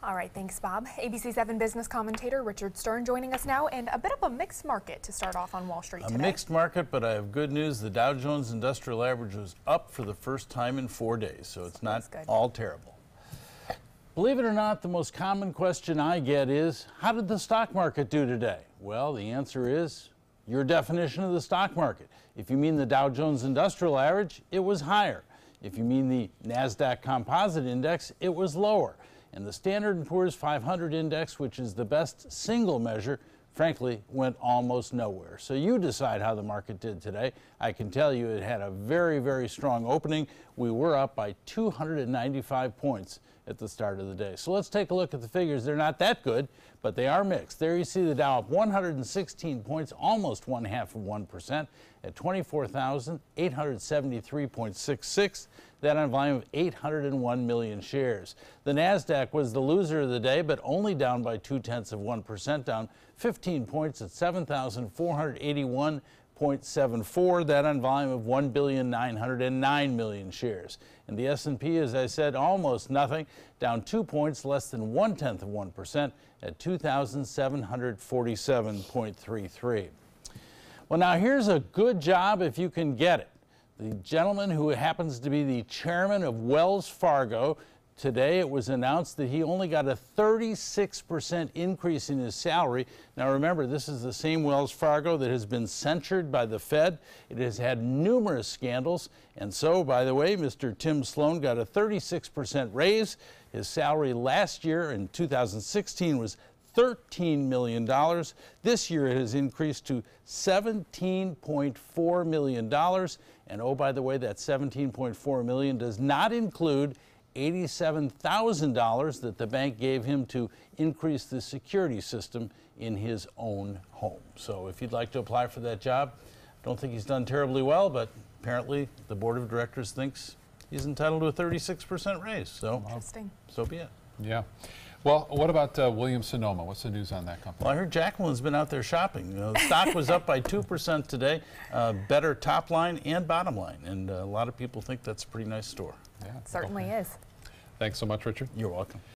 All right, thanks, Bob. ABC 7 business commentator Richard Stern joining us now, and a bit of a mixed market to start off on Wall Street today. A mixed market, but I have good news. The Dow Jones Industrial Average was up for the first time in 4 days, so it's not all terrible. Believe it or not, the most common question I get is, how did the stock market do today? Well, the answer is your definition of the stock market. If you mean the Dow Jones Industrial Average, it was higher. If you mean the NASDAQ Composite Index, it was lower. And the Standard & Poor's 500 Index, which is the best single measure, frankly, went almost nowhere. So you decide how the market did today. I can tell you it had a very, very strong opening. We were up by 295 points at the start of the day. So let's take a look at the figures. They're not that good, but they are mixed. There you see the Dow up 116 points, almost 0.5% at 24,873.66. That on volume of 801 million shares. The NASDAQ was the loser of the day, but only down by 0.2%, down 15 points at 7,481.74. That on volume of 1,909 million shares. And the S&P, as I said, almost nothing, down 2 points, less than 0.1% at 2,747.33. Well, now here's a good job if you can get it. The gentleman who happens to be the chairman of Wells Fargo, today it was announced that he only got a 36% increase in his salary. Now remember, this is the same Wells Fargo that has been censured by the Fed. It has had numerous scandals. And so, by the way, Mr. Tim Sloan got a 36% raise. His salary last year in 2016 was $13 million. This year it has increased to $17.4 million. And oh, by the way, that $17.4 million does not include $87,000 that the bank gave him to increase the security system in his own home. So if you'd like to apply for that job, don't think he's done terribly well, but apparently the board of directors thinks he's entitled to a 36% raise. So, so be it. Yeah. Well, what about Williams-Sonoma? What's the news on that company? Well, I heard Jacqueline's been out there shopping. The stock was up by 2% today, better top line and bottom line. And a lot of people think that's a pretty nice store. Yeah, it certainly is. Thanks so much, Richard. You're welcome.